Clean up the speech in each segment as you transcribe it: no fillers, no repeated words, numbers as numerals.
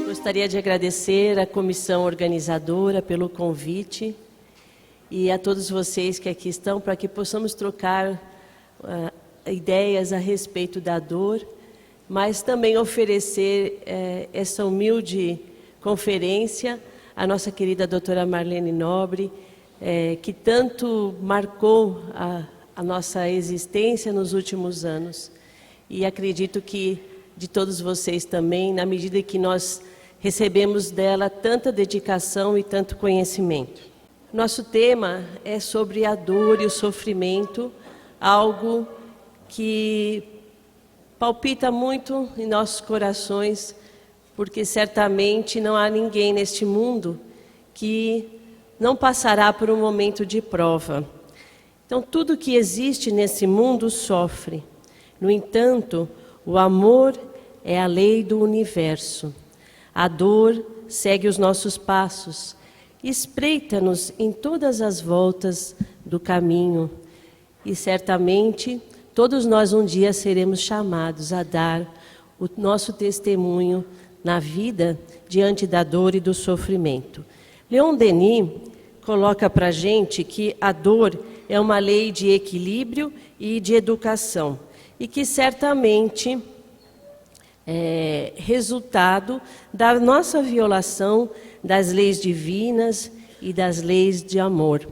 Gostaria de agradecer à comissão organizadora pelo convite e a todos vocês que aqui estão para que possamos trocar ideias a respeito da dor, mas também oferecer essa humilde conferência à nossa querida doutora Marlene Nobre, que tanto marcou a nossa existência nos últimos anos. E acredito que de todos vocês também, na medida que nós recebemos dela tanta dedicação e tanto conhecimento. Nosso tema é sobre a dor e o sofrimento, algo que palpita muito em nossos corações, porque certamente não há ninguém neste mundo que não passará por um momento de prova. Então, tudo que existe nesse mundo sofre. No entanto, o amor é a lei do universo. A dor segue os nossos passos, espreita-nos em todas as voltas do caminho. E certamente, todos nós um dia seremos chamados a dar o nosso testemunho na vida diante da dor e do sofrimento. Leon Denis coloca para a gente que a dor é uma lei de equilíbrio e de educação, e que certamente é resultado da nossa violação das leis divinas e das leis de amor.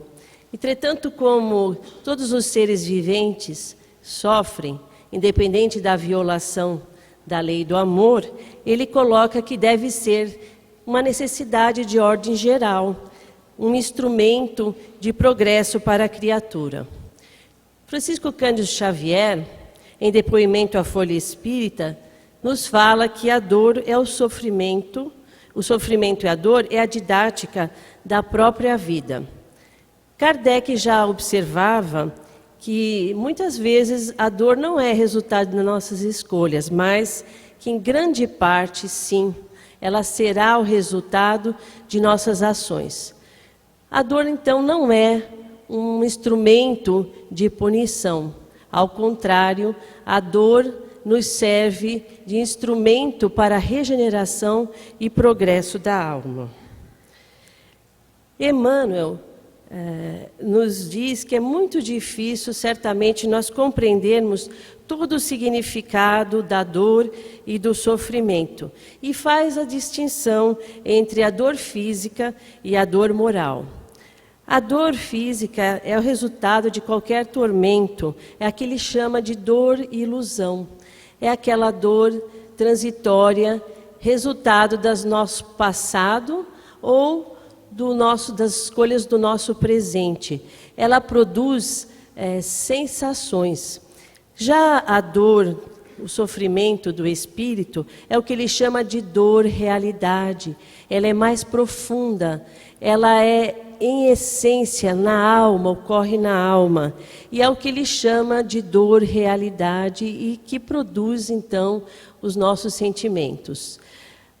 Entretanto, como todos os seres viventes sofrem, independente da violação da lei do amor, ele coloca que deve ser uma necessidade de ordem geral, um instrumento de progresso para a criatura. Francisco Cândido Xavier, em depoimento à Folha Espírita, nos fala que a dor é o sofrimento e a dor é a didática da própria vida. Kardec já observava que muitas vezes a dor não é resultado das nossas escolhas, mas que em grande parte, sim, ela será o resultado de nossas ações. A dor, então, não é um instrumento de punição. Ao contrário, a dor nos serve de instrumento para a regeneração e progresso da alma. Emmanuel nos diz que é muito difícil, certamente, nós compreendermos todo o significado da dor e do sofrimento, e faz a distinção entre a dor física e a dor moral. A dor física é o resultado de qualquer tormento, é a que ele chama de dor e ilusão. É aquela dor transitória, resultado do nosso passado ou das escolhas do nosso presente. Ela produz sensações. Já a dor, o sofrimento do espírito, é o que ele chama de dor realidade. Ela é mais profunda, ela é em essência na alma, ocorre na alma. E é o que ele chama de dor realidade e que produz, então, os nossos sentimentos.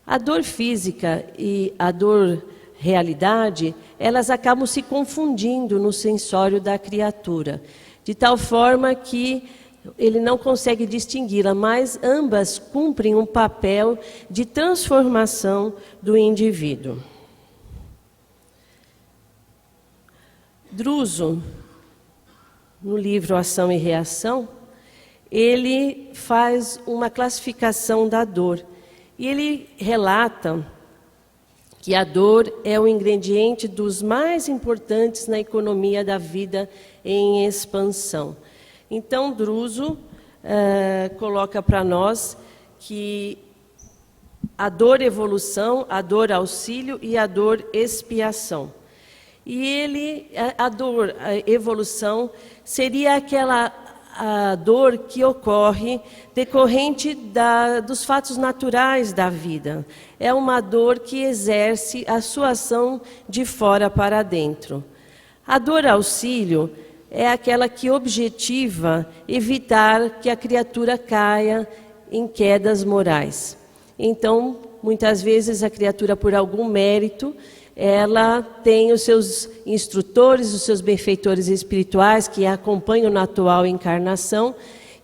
A dor física e a dor realidade, elas acabam se confundindo no sensório da criatura, de tal forma que ele não consegue distingui-la, mas ambas cumprem um papel de transformação do indivíduo. Druso, no livro Ação e Reação, ele faz uma classificação da dor. E ele relata que a dor é o ingrediente dos mais importantes na economia da vida em expansão. Então, Druso coloca para nós que a dor evolução, a dor auxílio e a dor expiação. E a dor, a evolução, seria aquela dor que ocorre decorrente dos fatos naturais da vida. É uma dor que exerce a sua ação de fora para dentro. A dor auxílio é aquela que objetiva evitar que a criatura caia em quedas morais. Então, muitas vezes a criatura, por algum mérito, ela tem os seus instrutores, os seus benfeitores espirituais que a acompanham na atual encarnação,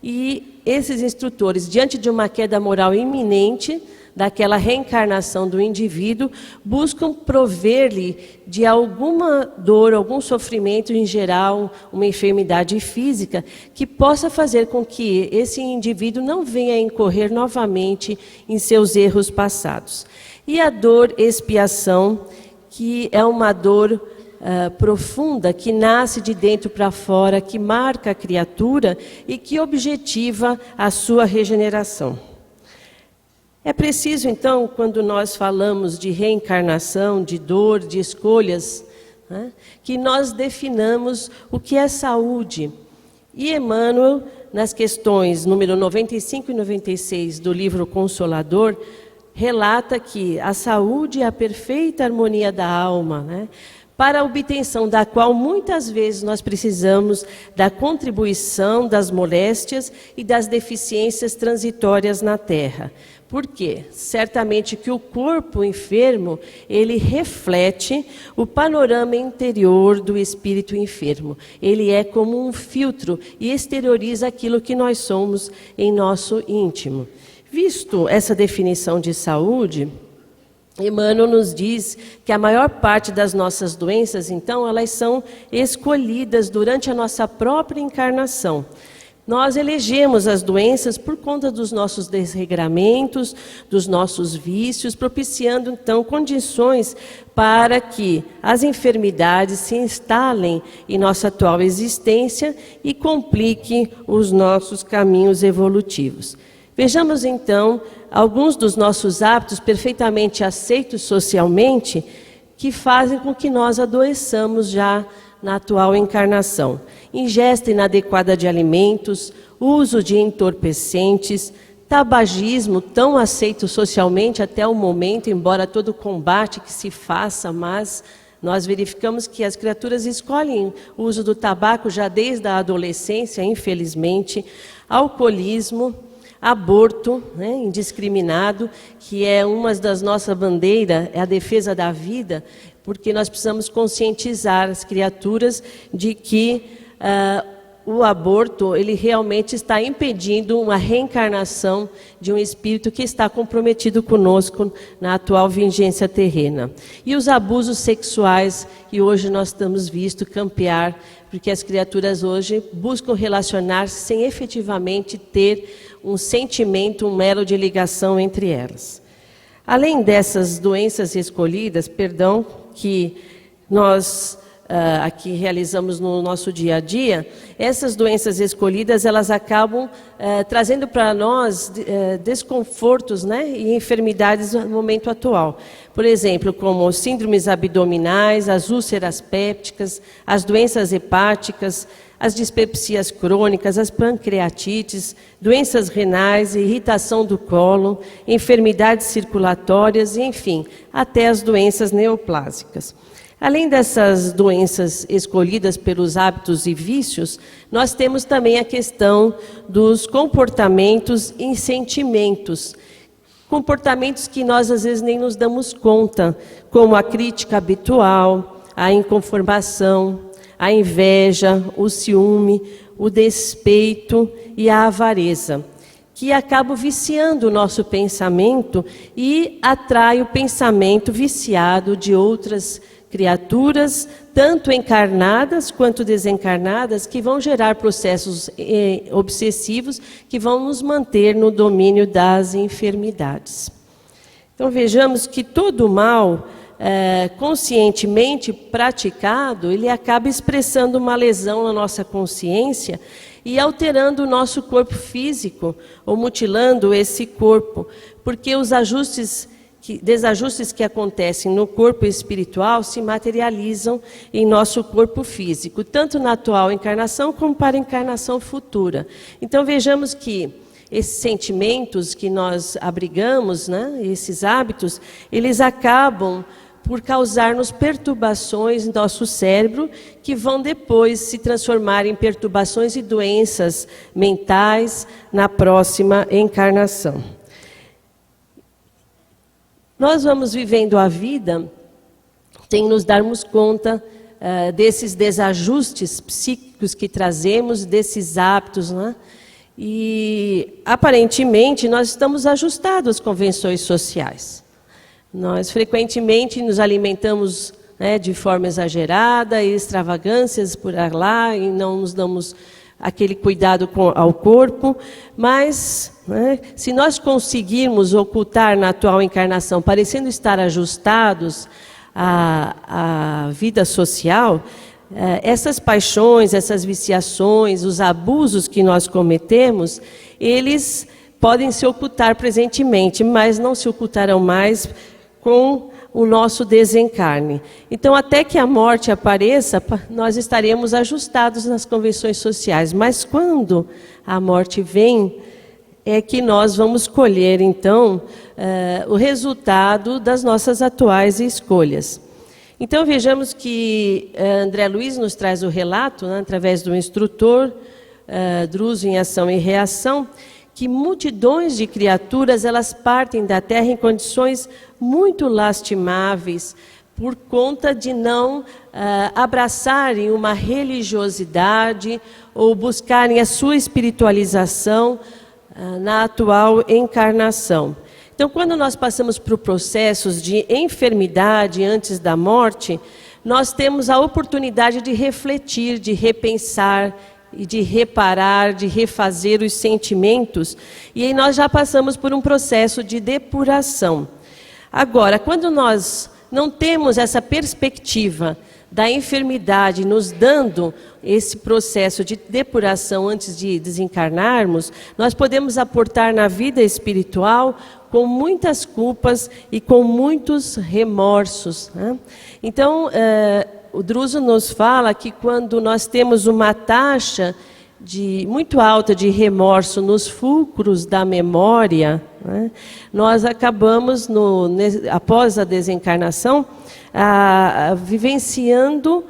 e esses instrutores, diante de uma queda moral iminente, daquela reencarnação do indivíduo, buscam prover-lhe de alguma dor, algum sofrimento em geral, uma enfermidade física, que possa fazer com que esse indivíduo não venha a incorrer novamente em seus erros passados. E a dor expiação, que é uma dor profunda, que nasce de dentro para fora, que marca a criatura e que objetiva a sua regeneração. É preciso, então, quando nós falamos de reencarnação, de dor, de escolhas, né, que nós definamos o que é saúde. E Emmanuel, nas questões número 95 e 96 do livro Consolador, relata que a saúde é a perfeita harmonia da alma, né, para a obtenção da qual muitas vezes nós precisamos da contribuição das moléstias e das deficiências transitórias na Terra. Por quê? Certamente que o corpo enfermo, ele reflete o panorama interior do espírito enfermo. Ele é como um filtro e exterioriza aquilo que nós somos em nosso íntimo. Visto essa definição de saúde, Emmanuel nos diz que a maior parte das nossas doenças, então, elas são escolhidas durante a nossa própria encarnação. Nós elegemos as doenças por conta dos nossos desregramentos, dos nossos vícios, propiciando, então, condições para que as enfermidades se instalem em nossa atual existência e compliquem os nossos caminhos evolutivos. Vejamos, então, alguns dos nossos hábitos perfeitamente aceitos socialmente que fazem com que nós adoeçamos já na atual encarnação. Ingesta inadequada de alimentos, uso de entorpecentes, tabagismo tão aceito socialmente até o momento, embora todo o combate que se faça, mas nós verificamos que as criaturas escolhem o uso do tabaco já desde a adolescência, infelizmente, alcoolismo, aborto, né, indiscriminado, que é uma das nossas bandeiras, é a defesa da vida, porque nós precisamos conscientizar as criaturas de que o aborto, ele realmente está impedindo uma reencarnação de um espírito que está comprometido conosco na atual vigência terrena. E os abusos sexuais, que hoje nós estamos visto campear, porque as criaturas hoje buscam relacionar-se sem efetivamente ter um sentimento, um elo de ligação entre elas. Além dessas doenças escolhidas, que nós aqui realizamos no nosso dia a dia, essas doenças escolhidas, elas acabam trazendo para nós desconfortos, né, e enfermidades no momento atual. Por exemplo, como síndromes abdominais, as úlceras pépticas, as doenças hepáticas, as dispepsias crônicas, as pancreatites, doenças renais, irritação do cólon, enfermidades circulatórias, enfim, até as doenças neoplásicas. Além dessas doenças escolhidas pelos hábitos e vícios, nós temos também a questão dos comportamentos e sentimentos. Comportamentos que nós às vezes nem nos damos conta, como a crítica habitual, a inconformação, a inveja, o ciúme, o despeito e a avareza, que acabam viciando o nosso pensamento e atrai o pensamento viciado de outras criaturas, tanto encarnadas quanto desencarnadas, que vão gerar processos obsessivos que vão nos manter no domínio das enfermidades. Então vejamos que todo mal conscientemente praticado, ele acaba expressando uma lesão na nossa consciência e alterando o nosso corpo físico, ou mutilando esse corpo, porque os desajustes que acontecem no corpo espiritual se materializam em nosso corpo físico, tanto na atual encarnação como para a encarnação futura. Então vejamos que esses sentimentos que nós abrigamos, né, esses hábitos, eles acabam por causar-nos perturbações no nosso cérebro, que vão depois se transformar em perturbações e doenças mentais na próxima encarnação. Nós vamos vivendo a vida sem nos darmos conta desses desajustes psíquicos que trazemos, desses hábitos, né? E, aparentemente, nós estamos ajustados às convenções sociais. Nós, frequentemente, nos alimentamos, né, de forma exagerada, e extravagâncias por lá, e não nos damos aquele cuidado ao corpo, mas, né, se nós conseguirmos ocultar na atual encarnação, parecendo estar ajustados à vida social, essas paixões, essas viciações, os abusos que nós cometemos, eles podem se ocultar presentemente, mas não se ocultarão mais com o nosso desencarne. Então, até que a morte apareça, nós estaremos ajustados nas convenções sociais. Mas quando a morte vem, é que nós vamos colher, então, o resultado das nossas atuais escolhas. Então, vejamos que André Luiz nos traz o relato, né, através do instrutor, Druso em Ação e Reação, que multidões de criaturas, elas partem da Terra em condições muito lastimáveis, por conta de não abraçarem uma religiosidade ou buscarem a sua espiritualização na atual encarnação. Então, quando nós passamos por processos de enfermidade antes da morte, nós temos a oportunidade de refletir, de repensar, e de reparar, de refazer os sentimentos, e aí nós já passamos por um processo de depuração. Agora, quando nós não temos essa perspectiva da enfermidade nos dando esse processo de depuração antes de desencarnarmos, nós podemos aportar na vida espiritual com muitas culpas e com muitos remorsos, né? Então, o Druso nos fala que quando nós temos uma taxa muito alta de remorso nos fulcros da memória, né, nós acabamos, após a desencarnação, vivenciando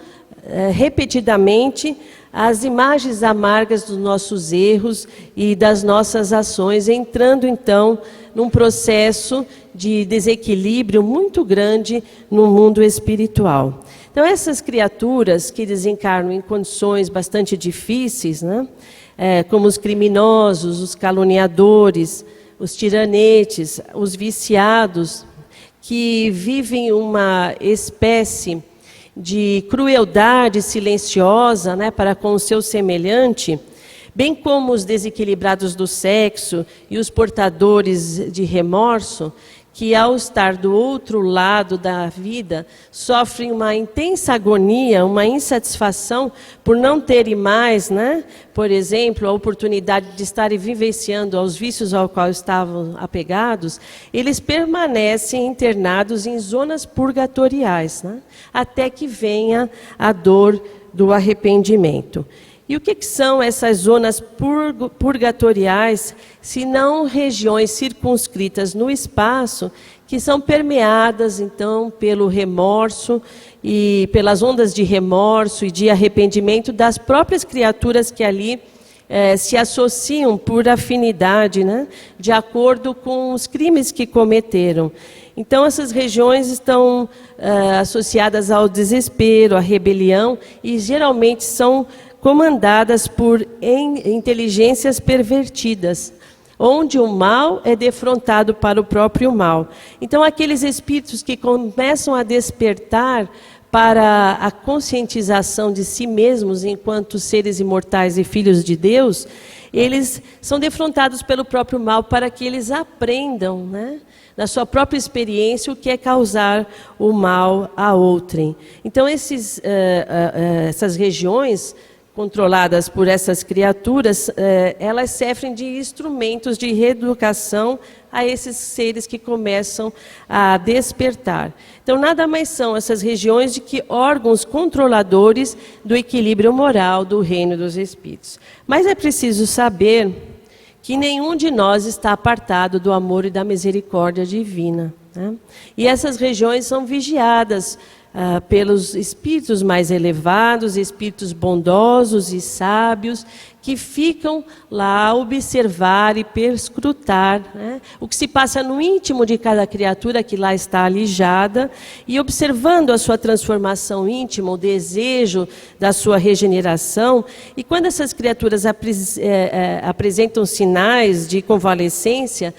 repetidamente as imagens amargas dos nossos erros e das nossas ações, entrando então num processo de desequilíbrio muito grande no mundo espiritual. Então, essas criaturas que desencarnam em condições bastante difíceis, né, como os criminosos, os caluniadores, os tiranetes, os viciados, que vivem uma espécie de crueldade silenciosa, né, para com o seu semelhante, bem como os desequilibrados do sexo e os portadores de remorso, que ao estar do outro lado da vida, sofrem uma intensa agonia, uma insatisfação por não terem mais, né, por exemplo, a oportunidade de estarem vivenciando os vícios ao qual estavam apegados, eles permanecem internados em zonas purgatoriais, né, até que venha a dor do arrependimento. E o que são essas zonas purgatoriais, se não regiões circunscritas no espaço, que são permeadas, então, pelo remorso e pelas ondas de remorso e de arrependimento das próprias criaturas que ali se associam por afinidade, né, de acordo com os crimes que cometeram. Então, essas regiões estão associadas ao desespero, à rebelião, e geralmente são comandadas por inteligências pervertidas, onde o mal é defrontado para o próprio mal. Então, aqueles espíritos que começam a despertar para a conscientização de si mesmos enquanto seres imortais e filhos de Deus, eles são defrontados pelo próprio mal para que eles aprendam, né, na sua própria experiência, o que é causar o mal a outrem. Então, essas regiões controladas por essas criaturas, elas servem de instrumentos de reeducação a esses seres que começam a despertar. Então, nada mais são essas regiões do que órgãos controladores do equilíbrio moral do reino dos espíritos. Mas é preciso saber que nenhum de nós está apartado do amor e da misericórdia divina, né? E essas regiões são vigiadas pelos espíritos mais elevados, espíritos bondosos e sábios, que ficam lá a observar e perscrutar, né, o que se passa no íntimo de cada criatura que lá está alijada, e observando a sua transformação íntima, o desejo da sua regeneração. E quando essas criaturas apresentam sinais de convalescência,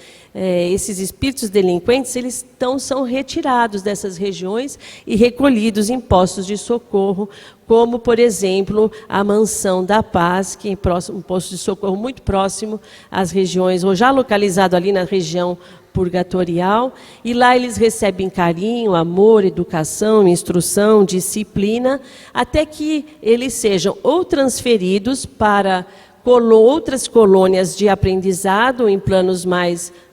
esses espíritos delinquentes, eles são retirados dessas regiões e recolhidos em postos de socorro, como, por exemplo, a Mansão da Paz, que é um posto de socorro muito próximo às regiões, ou já localizado ali na região purgatorial, e lá eles recebem carinho, amor, educação, instrução, disciplina, até que eles sejam ou transferidos para outras colônias de aprendizado em planos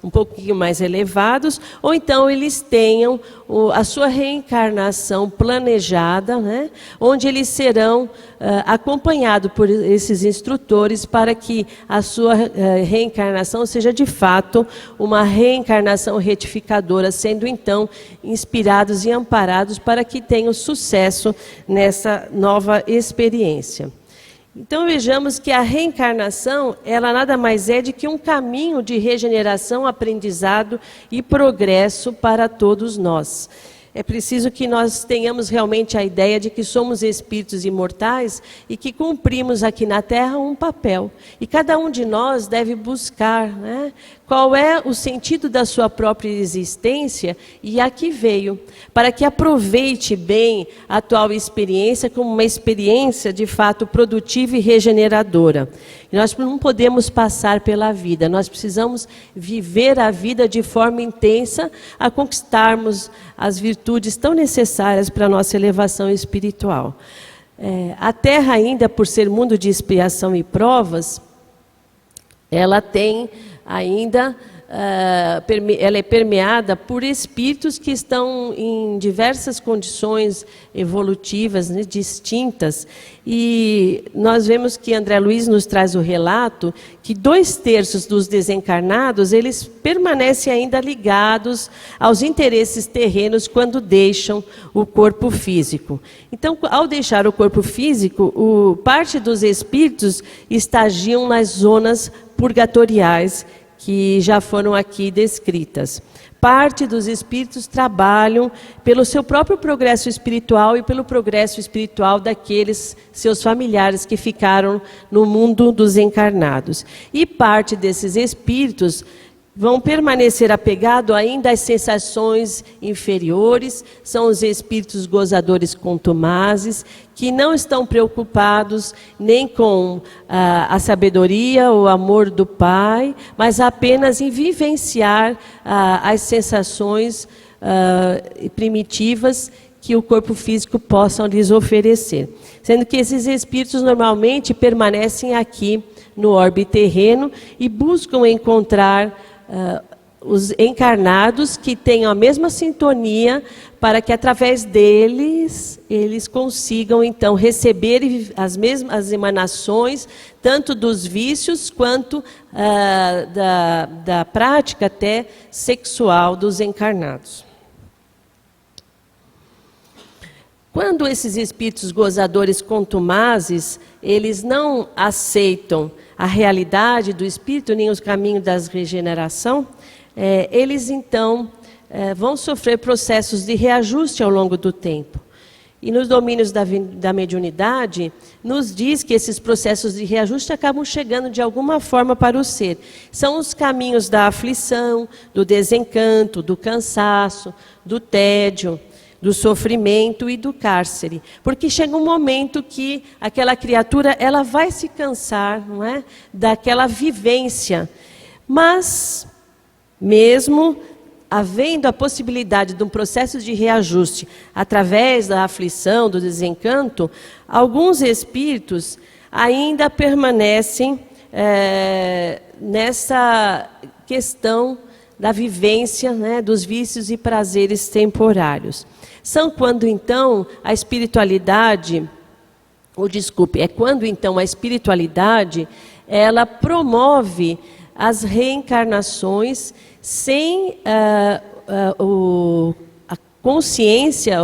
um pouquinho mais elevados, ou então eles tenham a sua reencarnação planejada, né, onde eles serão acompanhados por esses instrutores para que a sua reencarnação seja de fato uma reencarnação retificadora, sendo então inspirados e amparados para que tenham sucesso nessa nova experiência. Então vejamos que a reencarnação, ela nada mais é do que um caminho de regeneração, aprendizado e progresso para todos nós. É preciso que nós tenhamos realmente a ideia de que somos espíritos imortais e que cumprimos aqui na Terra um papel. E cada um de nós deve buscar, né, qual é o sentido da sua própria existência e a que veio, para que aproveite bem a atual experiência como uma experiência de fato produtiva e regeneradora. E nós não podemos passar pela vida, nós precisamos viver a vida de forma intensa a conquistarmos as virtudes tão necessárias para a nossa elevação espiritual. A Terra ainda, por ser mundo de expiação e provas, ela tem ainda, ela é permeada por espíritos que estão em diversas condições evolutivas, né, distintas. E nós vemos que André Luiz nos traz o relato que 2/3 dos desencarnados, eles permanecem ainda ligados aos interesses terrenos quando deixam o corpo físico. Então, ao deixar o corpo físico, parte dos espíritos estagiam nas zonas purgatoriais, que já foram aqui descritas. Parte dos espíritos trabalham pelo seu próprio progresso espiritual e pelo progresso espiritual daqueles seus familiares que ficaram no mundo dos encarnados. E parte desses espíritos vão permanecer apegados ainda às sensações inferiores, são os espíritos gozadores contumazes, que não estão preocupados nem com a sabedoria ou o amor do Pai, mas apenas em vivenciar as sensações primitivas que o corpo físico possa lhes oferecer. Sendo que esses espíritos normalmente permanecem aqui no orbe terreno e buscam encontrar os encarnados que tenham a mesma sintonia, para que através deles eles consigam então receber as mesmas emanações, tanto dos vícios quanto da prática até sexual dos encarnados. Quando esses espíritos gozadores contumazes, eles não aceitam a realidade do espírito, nem os caminhos da regeneração, eles então vão sofrer processos de reajuste ao longo do tempo. E nos domínios da mediunidade, nos diz que esses processos de reajuste acabam chegando de alguma forma para o ser. São os caminhos da aflição, do desencanto, do cansaço, do tédio, do sofrimento e do cárcere, porque chega um momento que aquela criatura ela vai se cansar, não é, daquela vivência, mas mesmo havendo a possibilidade de um processo de reajuste através da aflição, do desencanto, alguns espíritos ainda permanecem nessa questão da vivência, né, dos vícios e prazeres temporários. São quando então a espiritualidade, quando então a espiritualidade ela promove as reencarnações sem consciência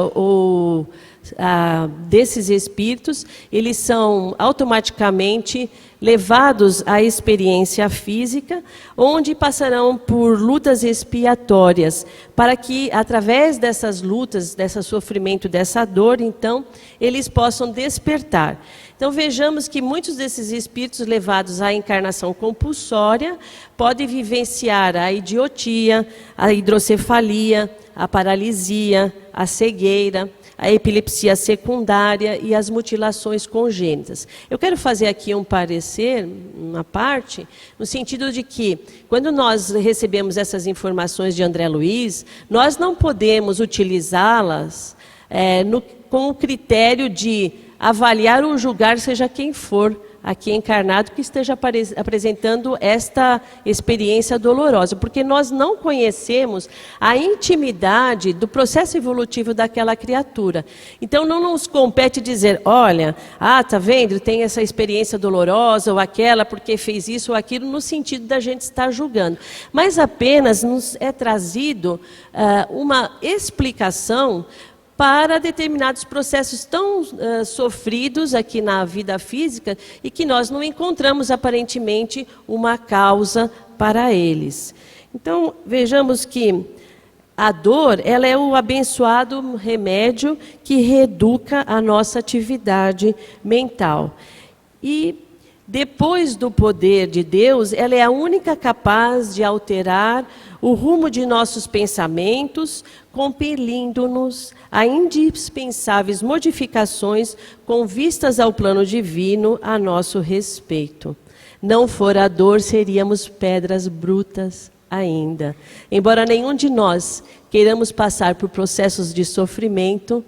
desses espíritos, eles são automaticamente levados à experiência física, onde passarão por lutas expiatórias, para que, através dessas lutas, desse sofrimento, dessa dor, então, eles possam despertar. Então, vejamos que muitos desses espíritos levados à encarnação compulsória podem vivenciar a idiotia, a hidrocefalia, a paralisia, a cegueira, a epilepsia secundária e as mutilações congênitas. Eu quero fazer aqui um parecer, uma parte, no sentido de que, quando nós recebemos essas informações de André Luiz, nós não podemos utilizá-las com o critério de avaliar ou julgar seja quem for aqui encarnado que esteja apresentando esta experiência dolorosa, porque nós não conhecemos a intimidade do processo evolutivo daquela criatura. Então não nos compete dizer, olha, tá vendo, tem essa experiência dolorosa ou aquela porque fez isso ou aquilo, no sentido da gente estar julgando. Mas apenas nos é trazido uma explicação para determinados processos tão sofridos aqui na vida física e que nós não encontramos aparentemente uma causa para eles. Então, vejamos que a dor, ela é o abençoado remédio que reeduca a nossa atividade mental. E depois do poder de Deus, ela é a única capaz de alterar o rumo de nossos pensamentos, compelindo-nos a indispensáveis modificações com vistas ao plano divino a nosso respeito. Não fora a dor, seríamos pedras brutas ainda. Embora nenhum de nós queiramos passar por processos de sofrimento,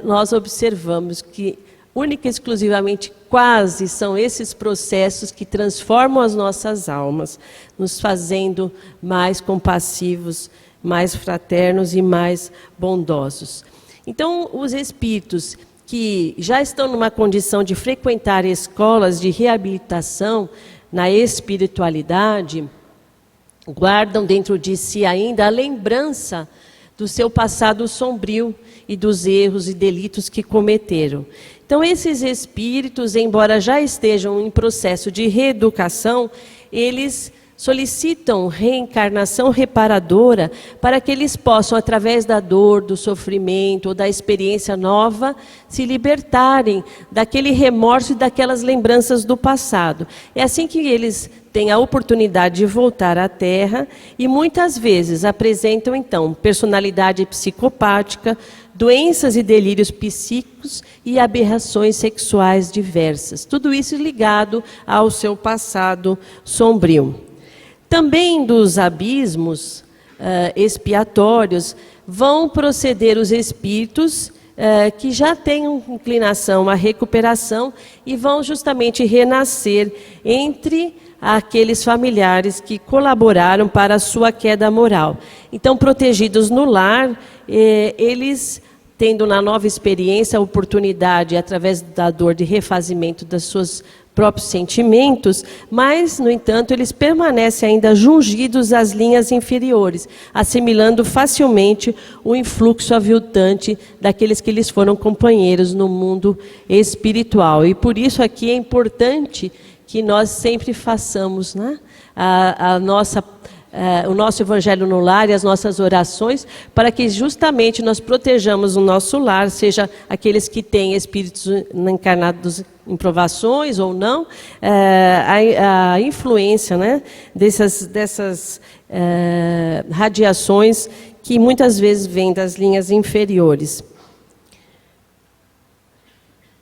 nós observamos que única e exclusivamente quase são esses processos que transformam as nossas almas, nos fazendo mais compassivos, mais fraternos e mais bondosos. Então, os espíritos que já estão numa condição de frequentar escolas de reabilitação na espiritualidade, guardam dentro de si ainda a lembrança do seu passado sombrio e dos erros e delitos que cometeram. Então, esses espíritos, embora já estejam em processo de reeducação, eles solicitam reencarnação reparadora para que eles possam, através da dor, do sofrimento ou da experiência nova, se libertarem daquele remorso e daquelas lembranças do passado. É assim que eles têm a oportunidade de voltar à Terra e muitas vezes apresentam, então, personalidade psicopática, doenças e delírios psíquicos e aberrações sexuais diversas. Tudo isso ligado ao seu passado sombrio. Também dos abismos expiatórios vão proceder os espíritos que já têm inclinação à recuperação e vão justamente renascer entre aqueles familiares que colaboraram para a sua queda moral. Então, protegidos no lar, eles, tendo na nova experiência a oportunidade, através da dor de refazimento dos seus próprios sentimentos, mas, no entanto, eles permanecem ainda jungidos às linhas inferiores, assimilando facilmente o influxo aviltante daqueles que lhes foram companheiros no mundo espiritual. E por isso aqui é importante que nós sempre façamos, né, o nosso evangelho no lar e as nossas orações, para que justamente nós protejamos o nosso lar, seja aqueles que têm espíritos encarnados em provações ou não, a influência, né, dessas radiações que muitas vezes vêm das linhas inferiores.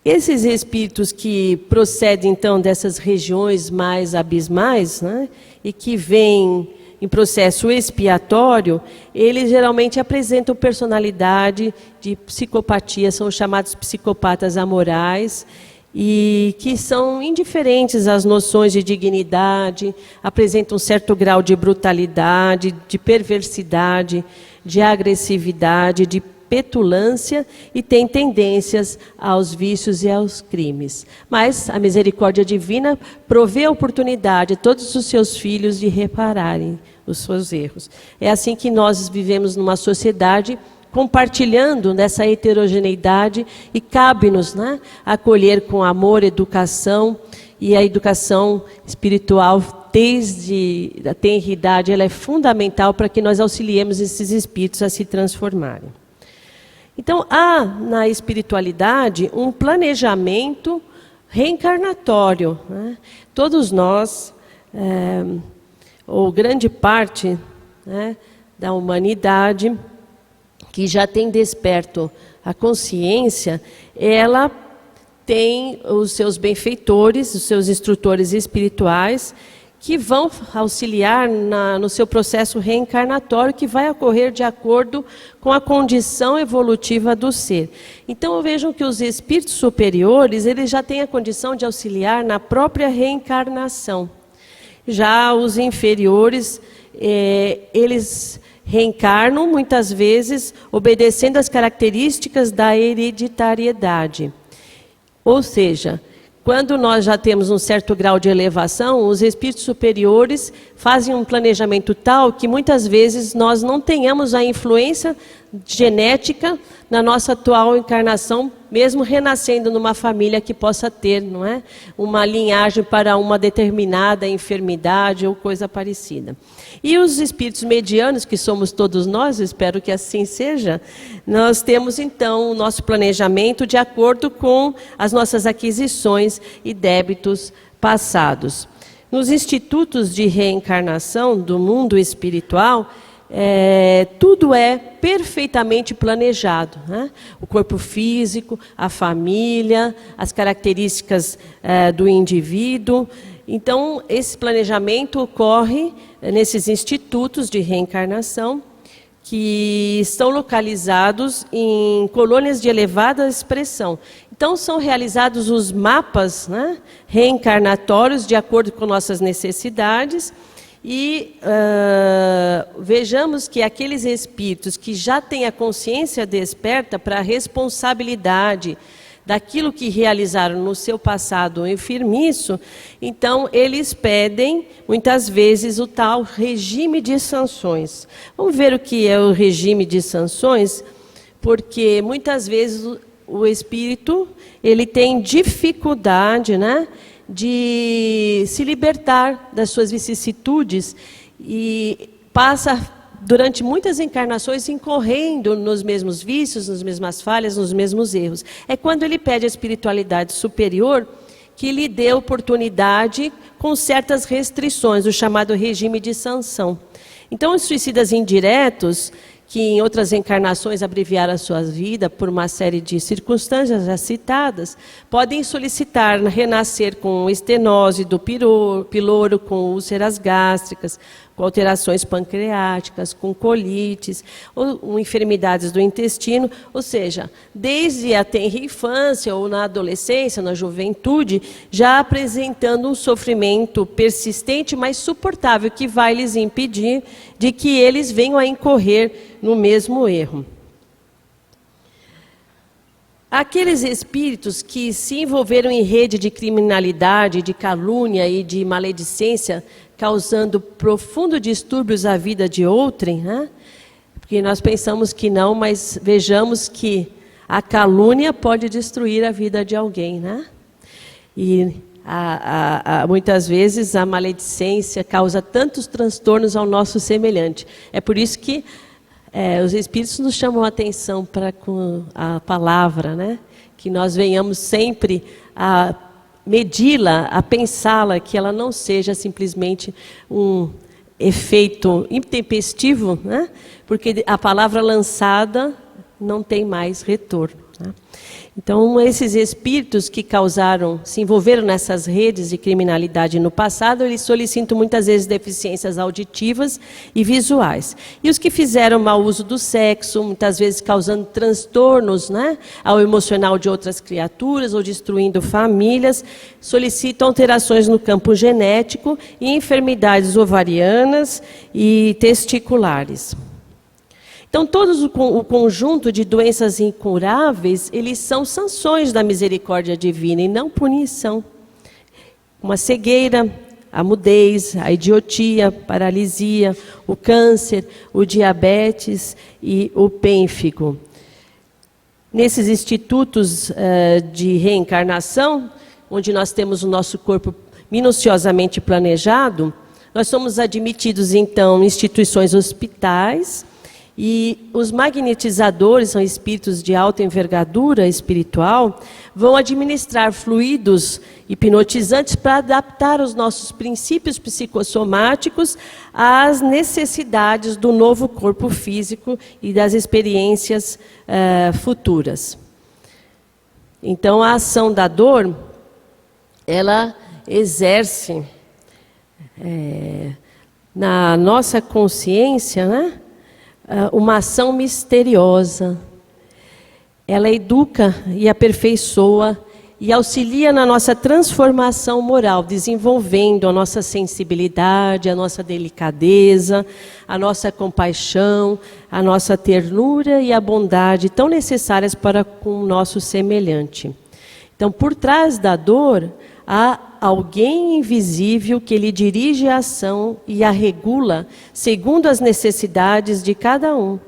Esses espíritos que procedem, então, dessas regiões mais abismais, né, e que vêm em processo expiatório, eles geralmente apresentam personalidade de psicopatia, são chamados psicopatas amorais, e que são indiferentes às noções de dignidade, apresentam um certo grau de brutalidade, de perversidade, de agressividade, de petulância e tem tendências aos vícios e aos crimes. Mas a misericórdia divina provê a oportunidade a todos os seus filhos de repararem os seus erros. É assim que nós vivemos numa sociedade compartilhando dessa heterogeneidade e cabe-nos, né, acolher com amor, educação, e a educação espiritual desde a tenridade, ela é fundamental para que nós auxiliemos esses espíritos a se transformarem. Então, há na espiritualidade um planejamento reencarnatório, né? Todos nós, ou grande parte, né, da humanidade, que já tem desperto a consciência, ela tem os seus benfeitores, os seus instrutores espirituais, que vão auxiliar no seu processo reencarnatório, que vai ocorrer de acordo com a condição evolutiva do ser. Então, vejam que os espíritos superiores, eles já têm a condição de auxiliar na própria reencarnação. Já os inferiores, eles reencarnam, muitas vezes, obedecendo às características da hereditariedade. Ou seja, quando nós já temos um certo grau de elevação, os espíritos superiores fazem um planejamento tal que muitas vezes nós não tenhamos a influência genética na nossa atual encarnação, mesmo renascendo numa família que possa ter, não é, uma linhagem para uma determinada enfermidade ou coisa parecida. E os espíritos medianos, que somos todos nós, espero que assim seja, nós temos então o nosso planejamento de acordo com as nossas aquisições e débitos passados. Nos institutos de reencarnação do mundo espiritual, tudo é perfeitamente planejado, né? O corpo físico, a família, as características do indivíduo. Então, esse planejamento ocorre nesses institutos de reencarnação, que estão localizados em colônias de elevada expressão. Então, são realizados os mapas, né, reencarnatórios de acordo com nossas necessidades. E vejamos que aqueles espíritos que já têm a consciência desperta para a responsabilidade daquilo que realizaram no seu passado enfermiço, então eles pedem, muitas vezes, o tal regime de sanções. Vamos ver o que é o regime de sanções, porque muitas vezes o espírito ele tem dificuldade, né, de se libertar das suas vicissitudes e passa durante muitas encarnações incorrendo nos mesmos vícios, nas mesmas falhas, nos mesmos erros. É quando ele pede à espiritualidade superior que lhe dê oportunidade com certas restrições, o chamado regime de sanção. Então, os suicidas indiretos, que em outras encarnações abreviaram a sua vida por uma série de circunstâncias já citadas, podem solicitar renascer com estenose do piloro, com úlceras gástricas, com alterações pancreáticas, com colites, ou enfermidades do intestino, ou seja, desde a tenra infância ou na adolescência, na juventude, já apresentando um sofrimento persistente, mas suportável, que vai lhes impedir de que eles venham a incorrer no mesmo erro. Aqueles espíritos que se envolveram em rede de criminalidade, de calúnia e de maledicência, causando profundos distúrbios à vida de outrem, né? Porque nós pensamos que não, mas vejamos que a calúnia pode destruir a vida de alguém, né? E muitas vezes a maledicência causa tantos transtornos ao nosso semelhante. É por isso que os espíritos nos chamam a atenção para com a palavra, né? Que nós venhamos sempre a medi-la, a pensá-la, que ela não seja simplesmente um efeito intempestivo, né? Porque a palavra lançada não tem mais retorno, né? Então, esses espíritos que se envolveram nessas redes de criminalidade no passado, eles solicitam muitas vezes deficiências auditivas e visuais. E os que fizeram mau uso do sexo, muitas vezes causando transtornos, né, ao emocional de outras criaturas ou destruindo famílias, solicitam alterações no campo genético e enfermidades ovarianas e testiculares. Então, todo o conjunto de doenças incuráveis, eles são sanções da misericórdia divina e não punição. Uma cegueira, a mudez, a idiotia, a paralisia, o câncer, o diabetes e o pênfigo. Nesses institutos de reencarnação, onde nós temos o nosso corpo minuciosamente planejado, nós somos admitidos, então, em instituições hospitais, e os magnetizadores, são espíritos de alta envergadura espiritual, vão administrar fluidos hipnotizantes para adaptar os nossos princípios psicossomáticos às necessidades do novo corpo físico e das experiências futuras. Então, a ação da dor, ela exerce na nossa consciência, né, uma ação misteriosa. Ela educa e aperfeiçoa e auxilia na nossa transformação moral, desenvolvendo a nossa sensibilidade, a nossa delicadeza, a nossa compaixão, a nossa ternura e a bondade tão necessárias para com o nosso semelhante. Então, por trás da dor, há alguém invisível que lhe dirige a ação e a regula segundo as necessidades de cada um,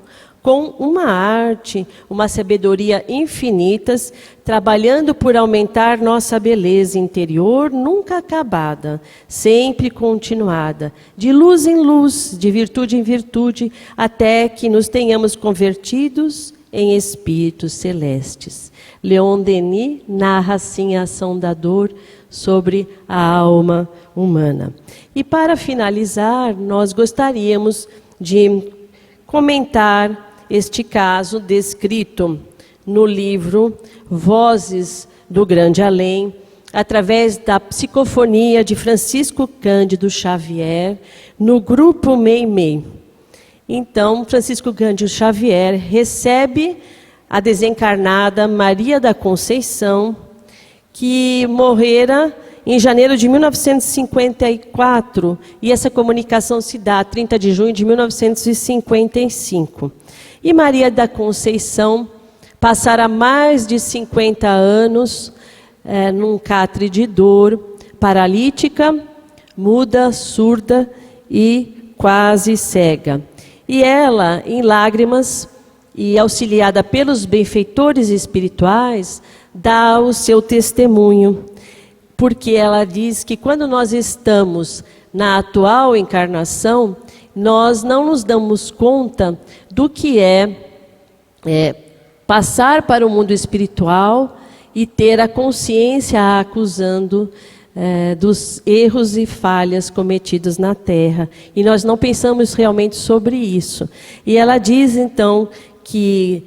com uma arte, uma sabedoria infinitas, trabalhando por aumentar nossa beleza interior nunca acabada, sempre continuada, de luz em luz, de virtude em virtude, até que nos tenhamos convertidos em espíritos celestes. Leon Denis narra assim a ação da dor sobre a alma humana. E para finalizar, nós gostaríamos de comentar este caso descrito no livro Vozes do Grande Além, através da psicofonia de Francisco Cândido Xavier, no grupo Meimei. Então, Francisco Cândido Xavier recebe a desencarnada Maria da Conceição, que morrera em janeiro de 1954, e essa comunicação se dá 30 de junho de 1955. E Maria da Conceição passara mais de 50 anos num catre de dor, paralítica, muda, surda e quase cega. E ela, em lágrimas e auxiliada pelos benfeitores espirituais, dá o seu testemunho, porque ela diz que quando nós estamos na atual encarnação, nós não nos damos conta do que é passar para o mundo espiritual e ter a consciência acusando dos erros e falhas cometidos na Terra. E nós não pensamos realmente sobre isso. E ela diz, então, que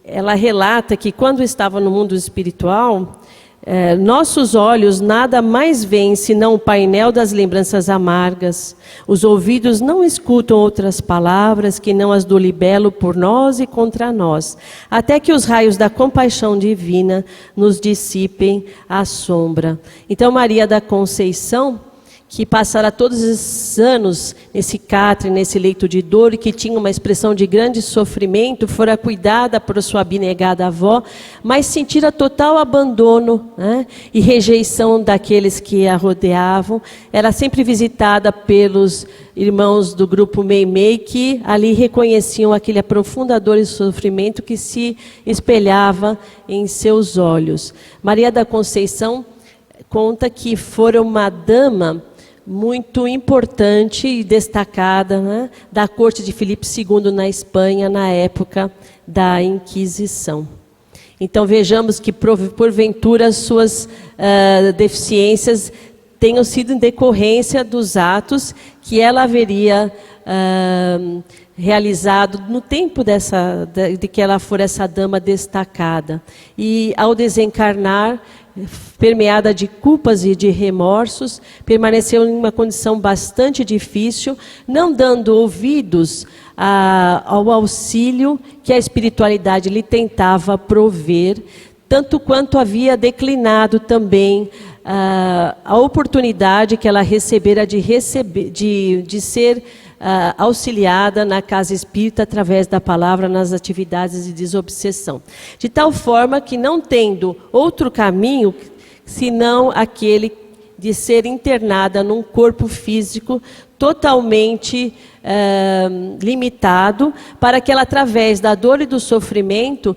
ela relata que quando estava no mundo espiritual, nossos olhos nada mais veem senão o painel das lembranças amargas. Os ouvidos não escutam outras palavras que não as do libelo por nós e contra nós, até que os raios da compaixão divina nos dissipem a sombra. Então, Maria da Conceição, que passara todos esses anos nesse catre, nesse leito de dor, e que tinha uma expressão de grande sofrimento, fora cuidada por sua abnegada avó, mas sentira total abandono, né, e rejeição daqueles que a rodeavam. Era sempre visitada pelos irmãos do grupo Meimei, que ali reconheciam aquele aprofundador e sofrimento que se espelhava em seus olhos. Maria da Conceição conta que fora uma dama muito importante e destacada, né, da corte de Filipe II na Espanha, na época da Inquisição. Então vejamos que porventura suas deficiências tenham sido em decorrência dos atos que ela haveria realizado no tempo de que ela for essa dama destacada. E ao desencarnar, permeada de culpas e de remorsos, permaneceu em uma condição bastante difícil, não dando ouvidos ao auxílio que a espiritualidade lhe tentava prover, tanto quanto havia declinado também a oportunidade que ela recebera de ser auxiliada na casa espírita através da palavra nas atividades de desobsessão. De tal forma que, não tendo outro caminho senão aquele de ser internada num corpo físico totalmente limitado, para que ela, através da dor e do sofrimento,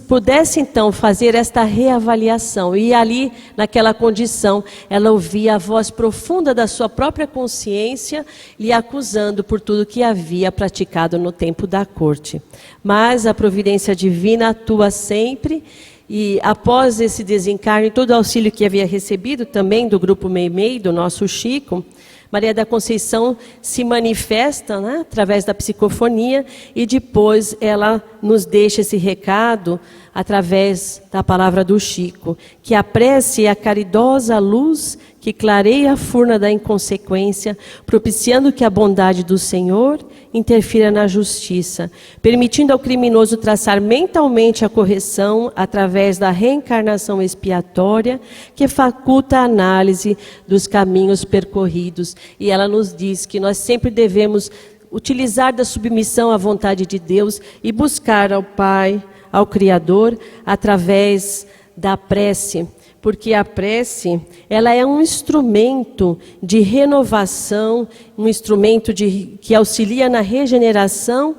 pudesse então fazer esta reavaliação. E ali, naquela condição, ela ouvia a voz profunda da sua própria consciência, lhe acusando por tudo que havia praticado no tempo da corte. Mas a providência divina atua sempre. E após esse desencarne, todo o auxílio que havia recebido também do Grupo Meimei, do nosso Chico, Maria da Conceição se manifesta, né, através da psicofonia, e depois ela nos deixa esse recado através da palavra do Chico, que a prece é a caridosa luz que clareia a furna da inconsequência, propiciando que a bondade do Senhor interfira na justiça, permitindo ao criminoso traçar mentalmente a correção através da reencarnação expiatória, que faculta a análise dos caminhos percorridos. E ela nos diz que nós sempre devemos utilizar da submissão à vontade de Deus e buscar ao Pai, ao Criador, através da prece. Porque a prece, ela é um instrumento de renovação, um instrumento que auxilia na regeneração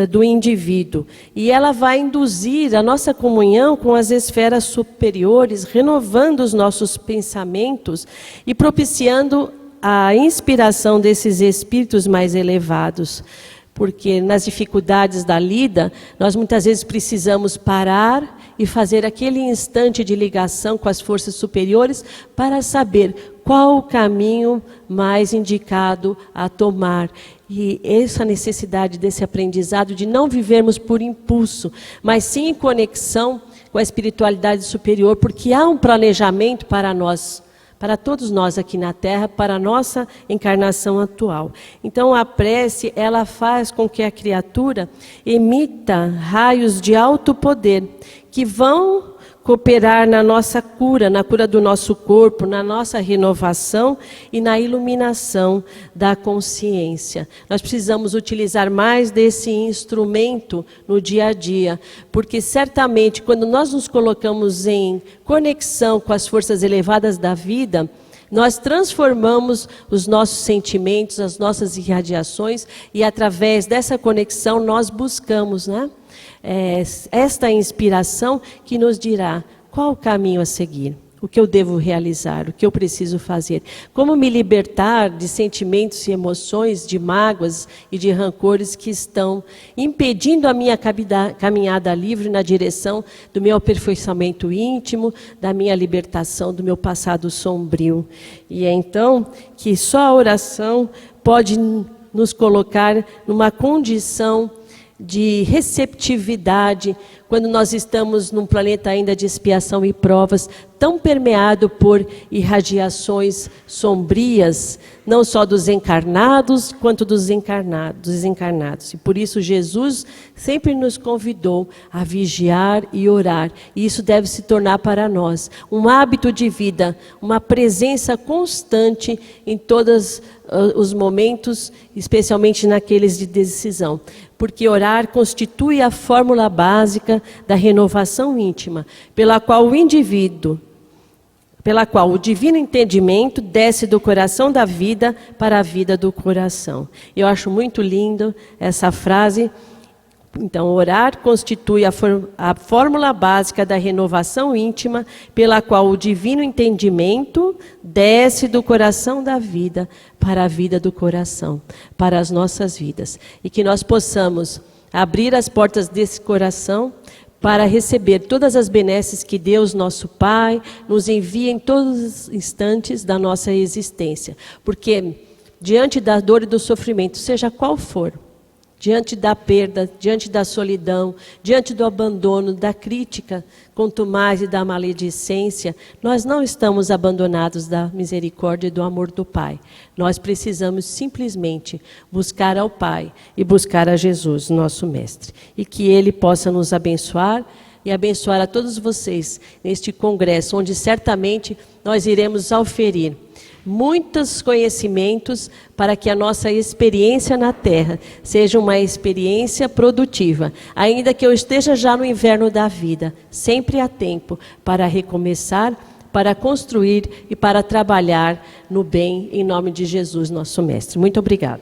do indivíduo. E ela vai induzir a nossa comunhão com as esferas superiores, renovando os nossos pensamentos e propiciando a inspiração desses espíritos mais elevados. Porque nas dificuldades da lida, nós muitas vezes precisamos parar e fazer aquele instante de ligação com as forças superiores para saber qual o caminho mais indicado a tomar. E essa necessidade desse aprendizado de não vivermos por impulso, mas sim em conexão com a espiritualidade superior, porque há um planejamento para nós, para todos nós aqui na Terra, para a nossa encarnação atual. Então a prece, ela faz com que a criatura emita raios de alto poder, que vão cooperar na nossa cura, na cura do nosso corpo, na nossa renovação e na iluminação da consciência. Nós precisamos utilizar mais desse instrumento no dia a dia, porque certamente quando nós nos colocamos em conexão com as forças elevadas da vida, nós transformamos os nossos sentimentos, as nossas irradiações, e através dessa conexão nós buscamos, né, esta inspiração que nos dirá qual o caminho a seguir, o que eu devo realizar, o que eu preciso fazer, como me libertar de sentimentos e emoções, de mágoas e de rancores que estão impedindo a minha caminhada livre na direção do meu aperfeiçoamento íntimo, da minha libertação do meu passado sombrio. E é então que só a oração pode nos colocar numa condição de receptividade, quando nós estamos num planeta ainda de expiação e provas, tão permeado por irradiações sombrias, não só dos encarnados, quanto dos desencarnados. E por isso Jesus sempre nos convidou a vigiar e orar. E isso deve se tornar para nós um hábito de vida, uma presença constante em todos os momentos, especialmente naqueles de decisão. Porque orar constitui a fórmula básica da renovação íntima, pela qual o divino entendimento desce do coração da vida para a vida do coração. Eu acho muito lindo essa frase. Então, orar constitui a fórmula básica da renovação íntima, pela qual o divino entendimento desce do coração da vida para a vida do coração, para as nossas vidas. E que nós possamos abrir as portas desse coração para receber todas as benesses que Deus, nosso Pai, nos envia em todos os instantes da nossa existência. Porque diante da dor e do sofrimento, seja qual for, diante da perda, diante da solidão, diante do abandono, da crítica, quanto mais e da maledicência, nós não estamos abandonados da misericórdia e do amor do Pai. Nós precisamos simplesmente buscar ao Pai e buscar a Jesus, nosso Mestre. E que Ele possa nos abençoar e abençoar a todos vocês neste congresso, onde certamente nós iremos auferir muitos conhecimentos para que a nossa experiência na Terra seja uma experiência produtiva. Ainda que eu esteja já no inverno da vida, sempre há tempo para recomeçar, para construir e para trabalhar no bem, em nome de Jesus, nosso Mestre. Muito obrigada.